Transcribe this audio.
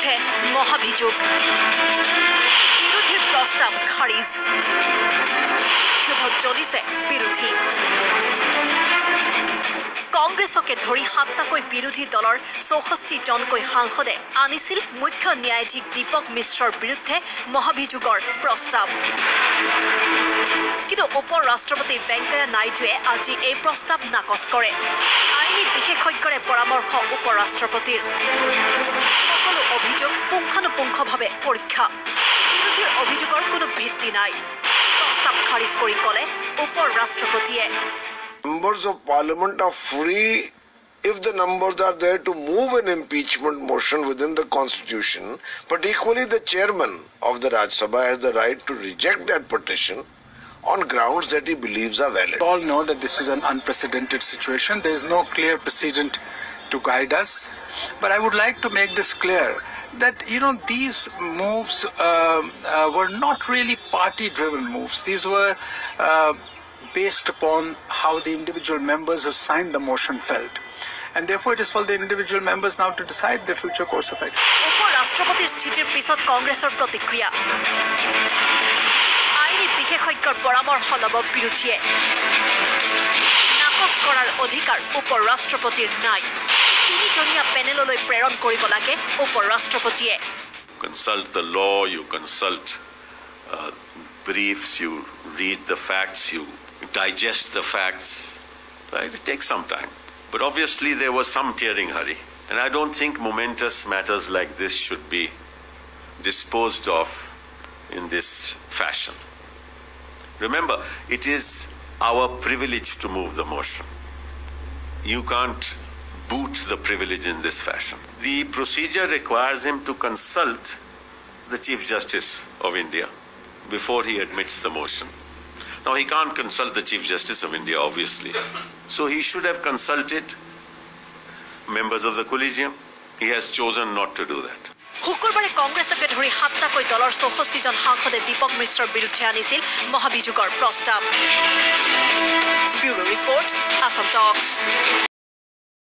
বিৰুদ্ধে মহাভিযোগ বিৰোধীৰ প্ৰস্তাৱ খাৰিজ ক্ষোভত জ্বলিছে বিৰোধী কংগ্ৰেছকে ধৰি ৭টাকৈ বিৰোধী দলৰ ৬৪ জনকৈ সাংসদে আনিছিল মুখ্য ন্যায়াধীশ দীপক মিশ্ৰৰ বিৰুদ্ধে মহাভিযোগৰ প্ৰস্তাৱ কিন্তু উপ ৰাষ্ট্ৰপতি ভেংকায়া নাইডুৱে আজি এই প্ৰস্তাৱ নাকচ কৰে আইনী বিশেষজ্ঞৰে পৰামৰ্শ উপ ৰাষ্ট্ৰপতিৰ সকলো অভিযোগ পুংখানুপুংখভাৱে পৰীক্ষা বিৰোধীৰ অভিযোগৰ কোনো ভিত্তি নাই প্ৰস্তাৱ খাৰিজ কৰি ক'লে উপ ৰাষ্ট্ৰপতিয়ে Members of Parliament are free if the numbers are there to move an impeachment motion within the Constitution, but equally the chairman of the Rajya Sabha has the right to reject that petition on grounds that he believes are valid. We all know that this is an unprecedented situation. There is no clear precedent to guide us. But I would like to make this clear that, these moves were not really party-driven moves. These were based upon how the individual members who signed the motion felt. And therefore it is for the individual members now to decide the future course of action. উপ-ৰাষ্ট্ৰপতিৰ স্থিতিৰ পিছত কংগ্ৰেছৰ প্ৰতিক্ৰিয়া আইনী বিশেষজ্ঞৰ পৰামৰ্শ ল'ব বিৰোধীয়ে নাকচ কৰাৰ অধিকাৰ উপ-ৰাষ্ট্ৰপতিৰ নাই তিনিজনীয়া পেনেললৈ প্ৰেৰণ কৰিব লাগে উপ-ৰাষ্ট্ৰপতিয়ে Consult the law, you consult briefs, you read the facts, you digest the facts, right? It takes some time. But obviously there was some tearing hurry. And I don't think momentous matters like this should be disposed of in this fashion. Remember, it is our privilege to move the motion. You can't boot the privilege in this fashion. The procedure requires him to consult the Chief Justice of India before he admits the motion. Now, he can't consult the Chief Justice of India, obviously. So he should have consulted members of the collegium. He has chosen not to do that. শুকুৰবাৰে কংগ্ৰেছকে ধৰি ৭টাকৈ দলৰ ৬৪ জন সাংসদে দীপক মিশ্ৰৰ বিৰুদ্ধে আনিছিল মহাভিযোগৰ প্ৰস্তাৱ bureau report Assam টক্স